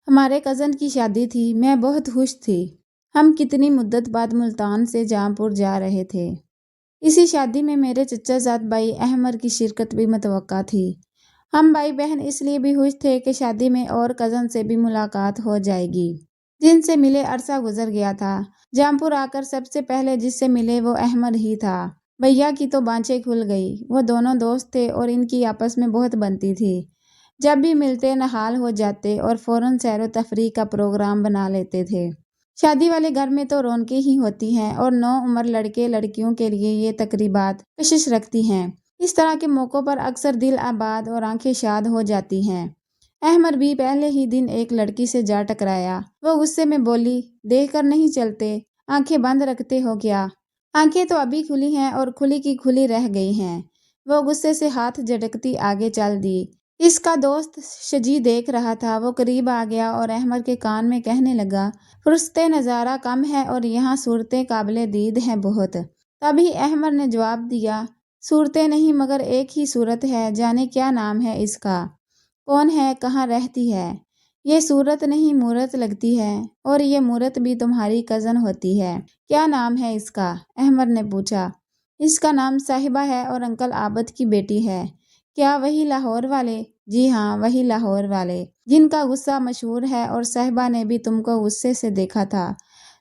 ہمارے کزن کی شادی تھی، میں بہت خوش تھی۔ ہم کتنی مدت بعد ملتان سے جہاں پور جا رہے تھے۔ اسی شادی میں میرے چچا زاد بھائی احمر کی شرکت بھی متوقع تھی۔ ہم بھائی بہن اس لیے بھی خوش تھے کہ شادی میں اور کزن سے بھی ملاقات ہو جائے گی جن سے ملے عرصہ گزر گیا تھا۔ جہاں پور آ کر سب سے پہلے جس سے ملے وہ احمر ہی تھا۔ بھیا کی تو بانچیں کھل گئی۔ وہ دونوں دوست تھے اور ان کی آپس میں بہت بنتی تھی۔ جب بھی ملتے نہال ہو جاتے اور فوراً سیر و تفریح کا پروگرام بنا لیتے تھے۔ شادی والے گھر میں تو رونقیں ہی ہوتی ہیں اور نو عمر لڑکے لڑکیوں کے لیے یہ تقریبات کشش رکھتی ہیں۔ اس طرح کے موقعوں پر اکثر دل آباد اور آنکھیں شاد ہو جاتی ہیں۔ احمر بھی پہلے ہی دن ایک لڑکی سے جا ٹکرایا۔ وہ غصے میں بولی، دیکھ کر نہیں چلتے، آنکھیں بند رکھتے ہو کیا؟ آنکھیں تو ابھی کھلی ہیں اور کھلی کی کھلی رہ گئی ہیں۔ وہ غصے سے ہاتھ جھٹکتی آگے چل دی۔ اس کا دوست شجی دیکھ رہا تھا۔ وہ قریب آ گیا اور احمر کے کان میں کہنے لگا، فرصتِ نظارہ کم ہے اور یہاں صورتیں قابل دید ہیں بہت۔ تبھی احمر نے جواب دیا، صورتیں نہیں مگر ایک ہی صورت ہے، جانے کیا نام ہے اس کا؟ کون ہے، کہاں رہتی ہے؟ یہ صورت نہیں مورت لگتی ہے، اور یہ مورت بھی تمہاری کزن ہوتی ہے۔ کیا نام ہے اس کا؟ احمر نے پوچھا۔ اس کا نام صاحبہ ہے اور انکل عابد کی بیٹی ہے۔ کیا وہی لاہور والے؟ جی ہاں، وہی لاہور والے جن کا غصہ مشہور ہے، اور صاحبہ نے بھی تم کو غصے سے دیکھا تھا۔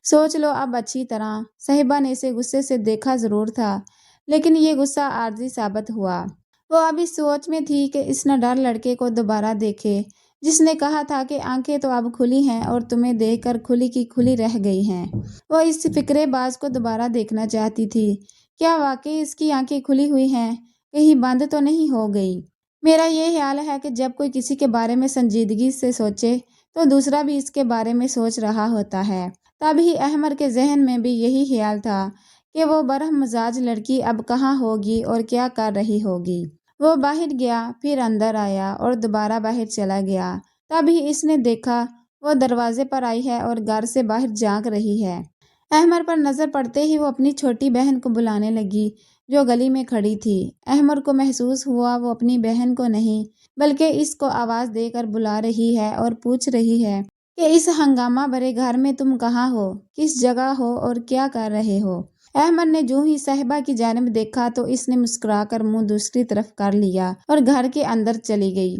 سوچ لو اب اچھی طرح، صاحبہ نے اسے غصے سے دیکھا ضرور تھا، لیکن یہ غصہ عارضی ثابت ہوا۔ وہ اب اس سوچ میں تھی کہ اس نہ ڈر لڑکے کو دوبارہ دیکھے جس نے کہا تھا کہ آنکھیں تو اب کھلی ہیں اور تمہیں دیکھ کر کھلی کی کھلی رہ گئی ہیں۔ وہ اس فقرے باز کو دوبارہ دیکھنا چاہتی تھی۔ کیا واقعی اس کی آنکھیں کھلی ہوئی ہیں؟ کہیں بند تو نہیں ہو گئی؟ میرا یہ خیال ہے کہ جب کوئی کسی کے بارے میں سنجیدگی سے سوچے تو دوسرا بھی اس کے بارے میں سوچ رہا ہوتا ہے۔ تب ہی احمر کے ذہن میں بھی یہی خیال تھا کہ وہ برہم مزاج لڑکی اب کہاں ہوگی اور کیا کر رہی ہوگی۔ وہ باہر گیا، پھر اندر آیا اور دوبارہ باہر چلا گیا۔ تب ہی اس نے دیکھا وہ دروازے پر آئی ہے اور گھر سے باہر جھانک رہی ہے۔ احمر پر نظر پڑتے ہی وہ اپنی چھوٹی بہن کو بلانے لگی جو گلی میں کھڑی تھی۔ احمر کو محسوس ہوا وہ اپنی بہن کو نہیں بلکہ اس کو آواز دے کر بلا رہی ہے اور پوچھ رہی ہے کہ اس ہنگامہ بھرے گھر میں تم کہاں ہو، کس جگہ ہو اور کیا کر رہے ہو؟ احمر نے جو ہی صاحبہ کی جانب دیکھا تو اس نے مسکرا کر منہ دوسری طرف کر لیا اور گھر کے اندر چلی گئی۔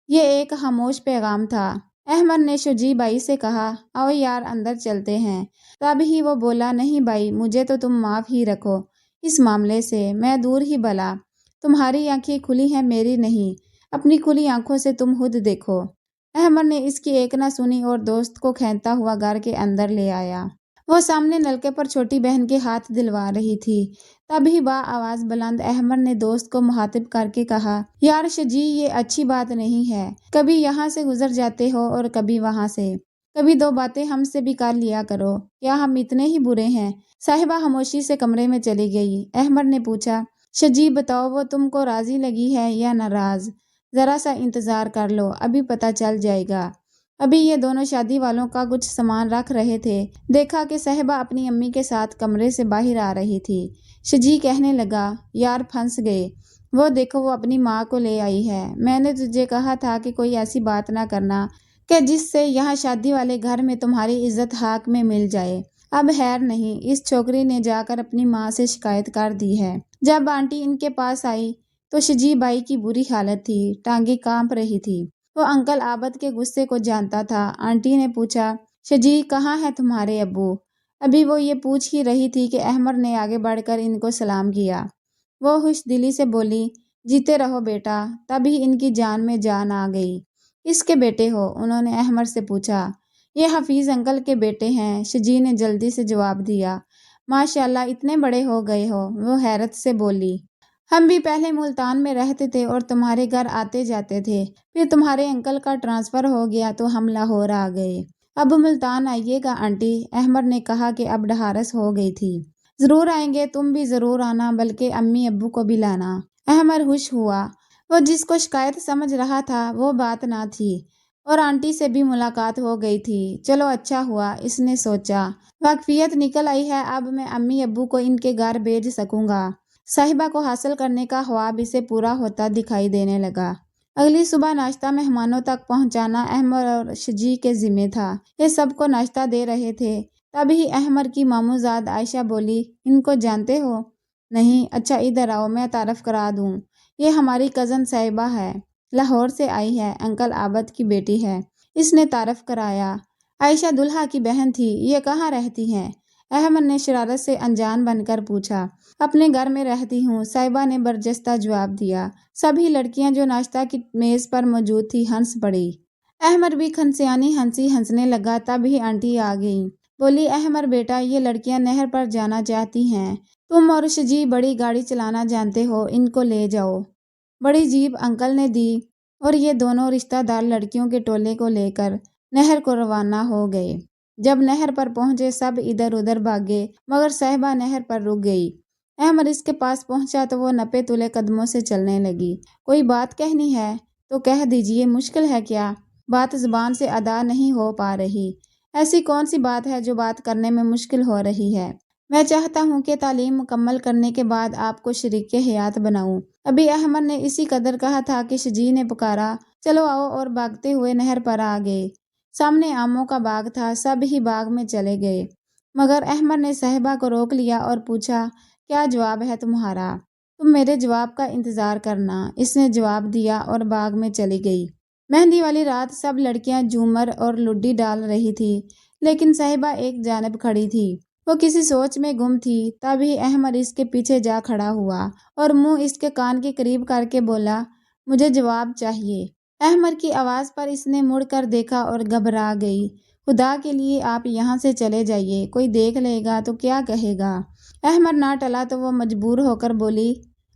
یہ ایک خاموش پیغام تھا۔ احمر نے شجی بھائی سے کہا، آؤ یار اندر چلتے ہیں۔ تب ہی وہ بولا، نہیں بھائی، مجھے تو تم معاف ہی رکھو اس معاملے سے، میں دور ہی بھلا۔ تمہاری آنکھیں کھلی ہیں، میری نہیں۔ اپنی کھلی آنکھوں سے تم خود دیکھو۔ احمر نے اس کی ایک نہ سنی اور دوست کو کھینچتا ہوا گھر کے اندر لے آیا۔ وہ سامنے نلکے پر چھوٹی بہن کے ہاتھ دلوا رہی تھی۔ تبھی با آواز بلند احمر نے دوست کو مخاطب کر کے کہا، یار شجی، یہ اچھی بات نہیں ہے۔ کبھی یہاں سے گزر جاتے ہو اور کبھی وہاں سے، کبھی دو باتیں ہم سے بھی کر لیا کرو۔ کیا ہم اتنے ہی برے ہیں؟ صاحبہ خاموشی سے کمرے میں چلی گئی۔ احمر نے پوچھا، شجی بتاؤ، وہ تم کو راضی لگی ہے یا ناراض؟ ذرا سا انتظار کر لو، ابھی پتہ چل جائے گا۔ ابھی یہ دونوں شادی والوں کا کچھ سامان رکھ رہے تھے، دیکھا کہ صاحبہ اپنی امی کے ساتھ کمرے سے باہر آ رہی تھی۔ شجی کہنے لگا، یار پھنس گئے، وہ دیکھو وہ اپنی ماں کو لے آئی ہے۔ میں نے تجھے کہا تھا کہ کوئی ایسی بات نہ کرنا کہ جس سے یہاں شادی والے گھر میں تمہاری عزت حق میں مل جائے۔ اب خیر نہیں، اس چھوکری نے جا کر اپنی ماں سے شکایت کر دی ہے۔ جب آنٹی ان کے پاس آئی تو شجی بائی کی بری حالت تھی، ٹانگیں کانپ رہی تھی۔ وہ انکل عابد کے غصے کو جانتا تھا۔ آنٹی نے پوچھا، شجی کہاں ہے تمہارے ابو؟ ابھی وہ یہ پوچھ ہی رہی تھی کہ احمر نے آگے بڑھ کر ان کو سلام کیا۔ وہ خوش دلی سے بولی، جیتے رہو بیٹا۔ تب ہی ان کی جان میں جان آ گئی۔ کس کے بیٹے ہو؟ انہوں نے احمر سے پوچھا۔ یہ حفیظ انکل کے بیٹے ہیں، شجی نے جلدی سے جواب دیا۔ ماشاءاللہ، اتنے بڑے ہو گئے ہو، وہ حیرت سے بولی۔ ہم بھی پہلے ملتان میں رہتے تھے اور تمہارے گھر آتے جاتے تھے، پھر تمہارے انکل کا ٹرانسفر ہو گیا تو ہم لاہور آ گئے۔ اب ملتان آئیے گا آنٹی، احمر نے کہا کہ اب ڈھارس ہو گئی تھی۔ ضرور آئیں گے، تم بھی ضرور آنا، بلکہ امی ابو کو بھی لانا۔ احمر خوش ہوا۔ وہ جس کو شکایت سمجھ رہا تھا وہ بات نہ تھی، اور آنٹی سے بھی ملاقات ہو گئی تھی۔ چلو اچھا ہوا، اس نے سوچا، واقفیت نکل آئی ہے، اب میں امی ابو کو ان کے گھر بھیج سکوں گا۔ صاحبہ کو حاصل کرنے کا خواب اسے پورا ہوتا دکھائی دینے لگا۔ اگلی صبح ناشتہ مہمانوں تک پہنچانا احمد اور شجی کے ذمے تھا۔ یہ سب کو ناشتہ دے رہے تھے، تبھی احمد کی ماموزاد عائشہ بولی، ان کو جانتے ہو؟ نہیں۔ اچھا ادھر آؤ، میں تعارف کرا دوں۔ یہ ہماری کزن صاحبہ ہے، لاہور سے آئی ہے، انکل عابد کی بیٹی ہے۔ اس نے تعارف کرایا۔ عائشہ دلہا کی بہن تھی۔ یہ کہاں رہتی ہیں؟ احمد نے شرارت سے انجان بن کر پوچھا۔ اپنے گھر میں رہتی ہوں، صاحبہ نے برجستہ جواب دیا۔ سبھی لڑکیاں جو ناشتہ کی میز پر موجود تھی ہنس پڑی۔ احمد بھی کھنسیانی ہنسی ہنسنے لگا، تبھی آنٹی آ گئیں۔ بولی، احمد بیٹا، یہ لڑکیاں نہر پر جانا چاہتی ہیں، تم اور شجی بڑی گاڑی چلانا جانتے ہو، ان کو لے جاؤ۔ بڑی جیپ انکل نے دی اور یہ دونوں رشتہ دار لڑکیوں کے ٹولے کو لے کر نہر کو روانہ ہو گئے۔ جب نہر پر پہنچے سب ادھر ادھر بھاگے، مگر صاحبہ نہر پر رک گئی۔ احمد اس کے پاس پہنچا تو وہ نپے تلے قدموں سے چلنے لگی۔ کوئی بات کہنی ہے تو کہہ دیجیے، مشکل ہے کیا؟ بات زبان سے ادا نہیں ہو پا رہی۔ ایسی کون سی بات ہے جو بات کرنے میں مشکل ہو رہی ہے؟ میں چاہتا ہوں کہ تعلیم مکمل کرنے کے بعد آپ کو شریک حیات بناؤں۔ ابھی احمد نے اسی قدر کہا تھا کہ شجی نے پکارا، چلو آؤ، اور بھاگتے ہوئے نہر پر آ گئے۔ سامنے آموں کا باغ تھا، سب ہی باغ میں چلے گئے، مگر احمد نے صاحبہ کو روک لیا اور پوچھا، کیا جواب ہے تمہارا؟ تم میرے جواب کا انتظار کرنا۔ اس نے جواب دیا اور باغ میں چلی گئی۔ مہندی والی رات سب لڑکیاں جھومر اور لڈی ڈال رہی تھی، لیکن صاحبہ ایک جانب کھڑی تھی۔ وہ کسی سوچ میں گم تھی، تبھی احمد اس کے پیچھے جا کھڑا ہوا اور منہ اس کے کان کے قریب کر کے بولا، مجھے جواب چاہیے۔ احمد کی آواز پر اس نے مڑ کر دیکھا اور گھبرا گئی۔ خدا کے لیے آپ یہاں سے چلے جائیے، کوئی دیکھ لے گا تو کیا کہے گا؟ احمد نہ ٹلا تو وہ مجبور ہو کر بولی،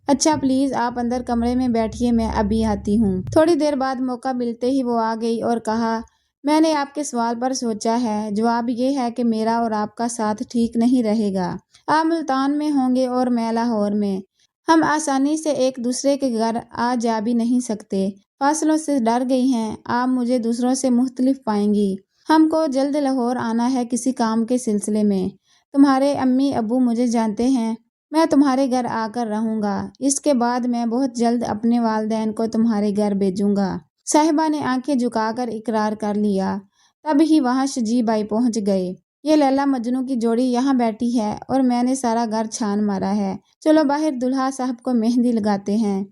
اچھا پلیز آپ اندر کمرے میں بیٹھیے، میں ابھی آتی ہوں۔ تھوڑی دیر بعد موقع ملتے ہی وہ آ گئی اور کہا، میں نے آپ کے سوال پر سوچا ہے، جواب یہ ہے کہ میرا اور آپ کا ساتھ ٹھیک نہیں رہے گا۔ آپ ملتان میں ہوں گے اور میں لاہور میں۔ ہم آسانی سے ایک دوسرے کے گھر آ جا بھی نہیں سکتے، فاصلوں سے ڈر گئی ہیں، آپ مجھے دوسروں سے مختلف پائیں گی۔ ہم کو جلد لاہور آنا ہے کسی کام کے سلسلے میں۔ تمہارے امی ابو مجھے جانتے ہیں، میں تمہارے گھر آ کر رہوں گا، اس کے بعد میں بہت جلد اپنے والدین کو تمہارے گھر بھیجوں گا۔ صاحبہ نے آنکھیں جھکا کر اقرار کر لیا۔ تب ہی وہاں شجی بھائی پہنچ گئے۔ یہ لیلا مجنوں کی جوڑی یہاں بیٹھی ہے اور میں نے سارا گھر چھان مارا ہے، چلو باہر دلہا صاحب کو مہندی لگاتے ہیں۔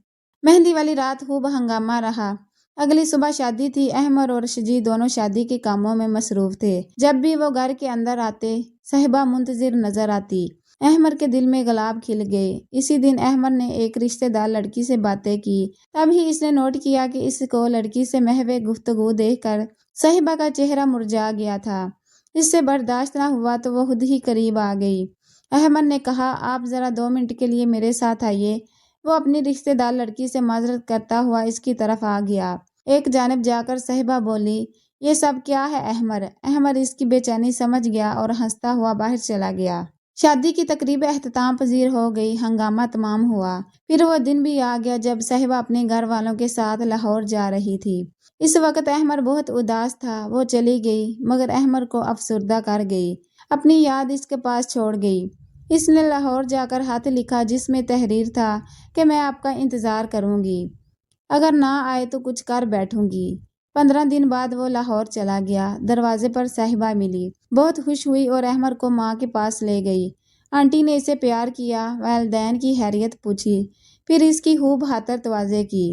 مہندی والی رات خوب ہنگامہ رہا۔ اگلی صبح شادی تھی۔ احمد اور شجی دونوں شادی کے کاموں میں مصروف تھے۔ جب بھی وہ گھر کے اندر آتے، صاحبہ منتظر نظر آتی۔ احمد کے دل میں گلاب کھل گئے۔ اسی دن احمد نے ایک رشتہ دار لڑکی سے باتیں کی، تب ہی اس نے نوٹ کیا کہ اس کو لڑکی سے محو گفتگو دیکھ کر صاحبہ کا چہرہ مرجھا گیا تھا۔ اس سے برداشت نہ ہوا تو وہ خود ہی قریب آ گئی۔ احمد نے کہا، آپ ذرا 2 منٹ کے لیے میرے ساتھ آئیے۔ وہ اپنی رشتہ دار لڑکی سے معذرت کرتا ہوا اس کی طرف آ گیا۔ ایک جانب جا کر صاحبہ بولی، یہ سب کیا ہے احمد؟ احمد اس کی بے چینی سمجھ گیا اور ہنستا ہوا باہر چلا گیا۔ شادی کی تقریب اختتام پذیر ہو گئی، ہنگامہ تمام ہوا۔ پھر وہ دن بھی آ گیا جب صاحبہ اپنے گھر والوں کے ساتھ لاہور جا رہی تھی۔ اس وقت احمد بہت اداس تھا۔ وہ چلی گئی، مگر احمد کو افسردہ کر گئی، اپنی یاد اس کے پاس چھوڑ گئی۔ اس نے لاہور جا کر خط لکھا جس میں تحریر تھا کہ میں آپ کا انتظار کروں گی، اگر نہ آئے تو کچھ کر بیٹھوں گی۔ 15 دن بعد وہ لاہور چلا گیا۔ دروازے پر صاحبہ ملی، بہت خوش ہوئی اور احمد کو ماں کے پاس لے گئی۔ آنٹی نے اسے پیار کیا، والدین کی خیریت پوچھی، پھر اس کی خوب خاطر تواضع کی۔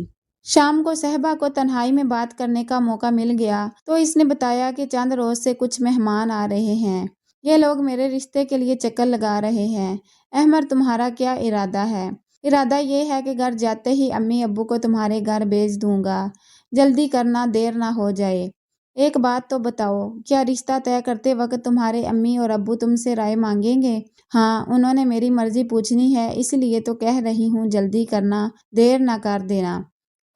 شام کو صاحبہ کو تنہائی میں بات کرنے کا موقع مل گیا تو اس نے بتایا کہ چند روز سے کچھ مہمان آ رہے ہیں، یہ لوگ میرے رشتے کے لیے چکر لگا رہے ہیں۔ احمد، تمہارا کیا ارادہ ہے؟ ارادہ یہ ہے کہ گھر جاتے ہی امی ابو کو تمہارے گھر بھیج دوں گا، جلدی کرنا، دیر نہ ہو جائے۔ ایک بات تو بتاؤ، کیا رشتہ طے کرتے وقت تمہارے امی اور ابو تم سے رائے مانگیں گے؟ ہاں، انہوں نے میری مرضی پوچھنی ہے، اس لیے تو کہہ رہی ہوں جلدی کرنا، دیر نہ کر دینا،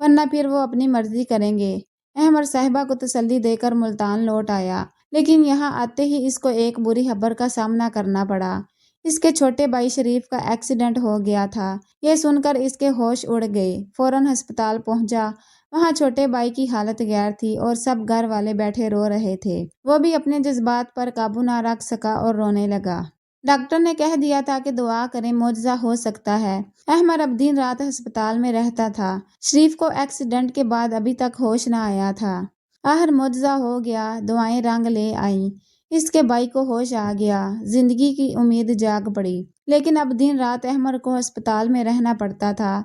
ورنہ پھر وہ اپنی مرضی کریں گے۔ احمد صاحبہ کو تسلی دے کر ملتان لوٹ آیا، لیکن یہاں آتے ہی اس کو ایک بری خبر کا سامنا کرنا پڑا۔ اس کے چھوٹے بھائی شریف کا ایکسیڈنٹ ہو گیا تھا۔ یہ سن کر اس کے ہوش اڑ گئے۔ فوراً ہسپتال پہنچا۔ وہاں چھوٹے بھائی کی حالت غیر تھی اور سب گھر والے بیٹھے رو رہے تھے۔ وہ بھی اپنے جذبات پر قابو نہ رکھ سکا اور رونے لگا۔ ڈاکٹر نے کہہ دیا تھا کہ دعا کریں، معجزہ ہو سکتا ہے۔ احمر اب دن رات ہسپتال میں رہتا تھا۔ شریف کو ایکسیڈنٹ کے بعد ابھی تک ہوش نہ آیا تھا۔ آخر معجزہ ہو گیا، دعائیں رنگ لے آئیں، اس کے بھائی کو ہوش آ گیا، زندگی کی امید جاگ پڑی۔ لیکن اب دن رات احمر کو ہسپتال میں رہنا پڑتا تھا۔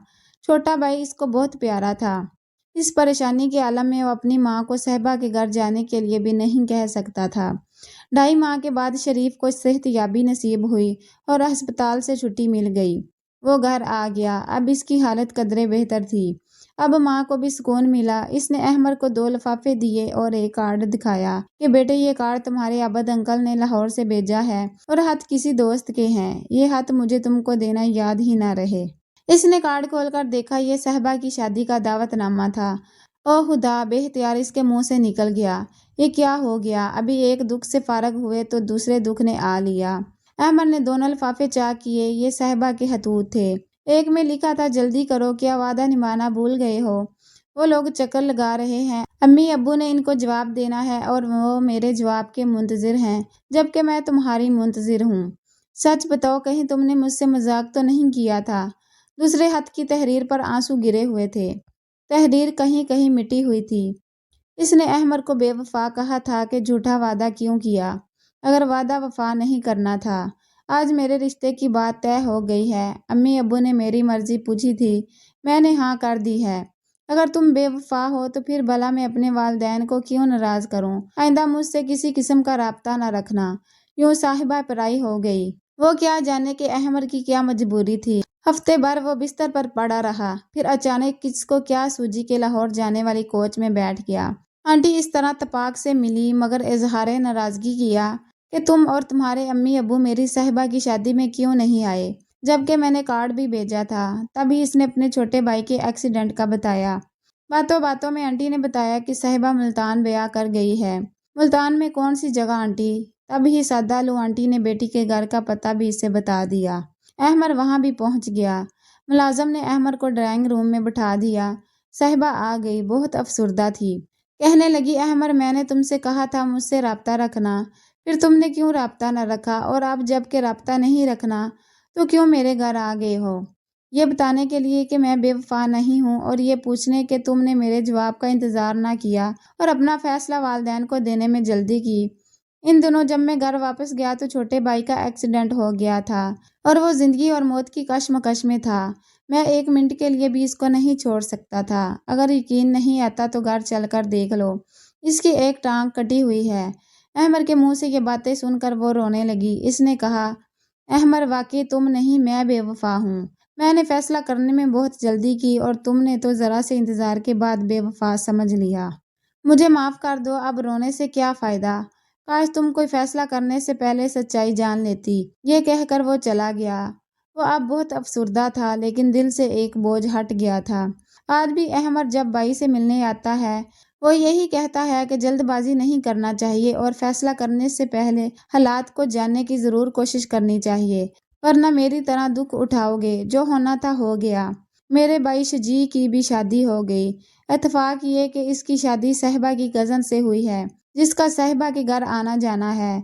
چھوٹا بھائی اس کو بہت پیارا تھا۔ اس پریشانی کے عالم میں وہ اپنی ماں کو صہبا کے گھر جانے کے لیے بھی نہیں کہہ سکتا تھا۔ 2.5 ماہ کے بعد شریف کو صحت یابی نصیب ہوئی اور ہسپتال سے چھٹی مل گئی۔ وہ گھر آ گیا۔ اب اس کی حالت قدرے بہتر تھی۔ اب ماں کو بھی سکون ملا۔ اس نے احمر کو 2 لفافے دیے اور ایک کارڈ دکھایا کہ بیٹے یہ کارڈ تمہارے ابد انکل نے لاہور سے بھیجا ہے اور خط کسی دوست کے ہیں۔ یہ خط مجھے تم کو دینا یاد ہی نہ رہے۔ اس نے کارڈ کھول کر دیکھا، یہ صہبا کی شادی کا دعوت نامہ تھا۔ او خدا، بے اختیار اس کے منہ سے نکل گیا، یہ کیا ہو گیا؟ ابھی ایک دکھ سے فارغ ہوئے تو دوسرے دکھ نے آ لیا۔ احمد نے دونوں لفافے چاک کیے۔ یہ صہبا کے خطوط تھے۔ ایک میں لکھا تھا، جلدی کرو، کیا وعدہ نبھانا بھول گئے ہو؟ وہ لوگ چکر لگا رہے ہیں، امی ابو نے ان کو جواب دینا ہے اور وہ میرے جواب کے منتظر ہیں، جبکہ میں تمہاری منتظر ہوں۔ سچ بتاؤ، کہیں تم نے مجھ سے مذاق تو نہیں کیا تھا؟ دوسرے خط کی تحریر پر آنسو گرے ہوئے تھے۔ تحریر کہیں کہیں مٹی ہوئی تھی۔ اس نے احمد کو بے وفا کہا تھا کہ جھوٹا وعدہ کیوں کیا؟ اگر وعدہ وفا نہیں کرنا تھا۔ آج میرے رشتے کی بات طے ہو گئی ہے۔ امی ابو نے میری مرضی پوچھی تھی، میں نے ہاں کر دی ہے۔ اگر تم بے وفا ہو تو پھر بھلا میں اپنے والدین کو کیوں ناراض کروں؟ آئندہ مجھ سے کسی قسم کا رابطہ نہ رکھنا۔ یوں صاحبہ پرائی ہو گئی۔ وہ کیا جانے کہ احمد کی کیا مجبوری تھی۔ ہفتے بھر وہ بستر پر پڑا رہا، پھر اچانک کس کو کیا سوجی کے لاہور جانے والی کوچ میں بیٹھ گیا۔ آنٹی اس طرح تپاک سے ملی مگر اظہار ناراضگی کیا کہ تم اور تمہارے امی ابو میری صہبا کی شادی میں کیوں نہیں آئے، جبکہ میں نے کارڈ بھی بھیجا تھا۔ تبھی اس نے اپنے چھوٹے بھائی کے ایکسیڈنٹ کا بتایا۔ باتوں باتوں میں آنٹی نے بتایا کہ صہبا ملتان بیاہ کر گئی ہے۔ ملتان میں کون سی جگہ آنٹی؟ تب ہی سادہ لو آنٹی نے بیٹی کے گھر کا پتہ بھی اسے بتا دیا۔ احمد وہاں بھی پہنچ گیا۔ ملازم نے احمد کو ڈرائنگ روم میں بٹھا دیا۔ صہبا آ گئی، بہت افسردہ تھی۔ کہنے لگی، احمد میں نے تم سے کہا تھا مجھ سے رابطہ رکھنا، پھر تم نے کیوں رابطہ نہ رکھا، اور اب جب کہ رابطہ نہیں رکھنا تو کیوں میرے گھر آ گئے ہو؟ یہ بتانے کے لیے کہ میں بے وفا نہیں ہوں اور یہ پوچھنے کہ تم نے میرے جواب کا انتظار نہ کیا اور اپنا فیصلہ والدین کو دینے میں جلدی کی۔ ان دنوں جب میں گھر واپس گیا تو چھوٹے بھائی کا ایکسیڈنٹ ہو گیا تھا اور وہ زندگی اور موت کی کشمکش میں تھا۔ میں 1 منٹ کے لیے بھی اس کو نہیں چھوڑ سکتا تھا۔ اگر یقین نہیں آتا تو گھر چل کر دیکھ لو، اس کی ایک ٹانگ کٹی ہوئی ہے۔ احمد کے منہ سے یہ باتیں سن کر وہ رونے لگی۔ اس نے کہا، احمد واقعی تم نہیں، میں بے وفا ہوں۔ میں نے فیصلہ کرنے میں بہت جلدی کی اور تم نے تو ذرا سے انتظار کے بعد بے وفا سمجھ لیا۔ مجھے معاف کر دو، اب رونے سے کیا فائدہ؟ کاش تم کوئی فیصلہ کرنے سے پہلے سچائی جان لیتی۔ یہ کہہ کر وہ چلا گیا۔ وہ اب بہت افسردہ تھا لیکن دل سے ایک بوجھ ہٹ گیا تھا۔ آج بھی احمد جب بھائی سے ملنے آتا ہے وہ یہی کہتا ہے کہ جلد بازی نہیں کرنا چاہیے اور فیصلہ کرنے سے پہلے حالات کو جاننے کی ضرور کوشش کرنی چاہیے، ورنہ میری طرح دکھ اٹھاؤ گے۔ جو ہونا تھا ہو گیا۔ میرے بھائی شجیع کی بھی شادی ہو گئی۔ اتفاق یہ کہ اس کی شادی صہبا کی کزن سے ہوئی ہے جس کا صہبا کے گھر آنا جانا ہے۔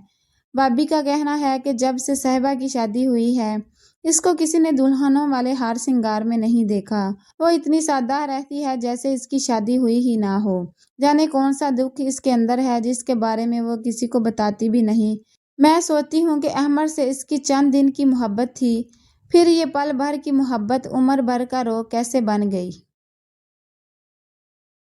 بابی کا کہنا ہے کہ جب سے صہبا کی شادی ہوئی ہے اس کو کسی نے دلہنوں والے ہار سنگار میں نہیں دیکھا۔ وہ اتنی سادہ رہتی ہے جیسے اس کی شادی ہوئی ہی نہ ہو۔ جانے کون سا دکھ اس کے اندر ہے جس کے بارے میں وہ کسی کو بتاتی بھی نہیں۔ میں سوچتی ہوں کہ احمد سے اس کی چند دن کی محبت تھی، پھر یہ پل بھر کی محبت عمر بھر کا روگ کیسے بن گئی۔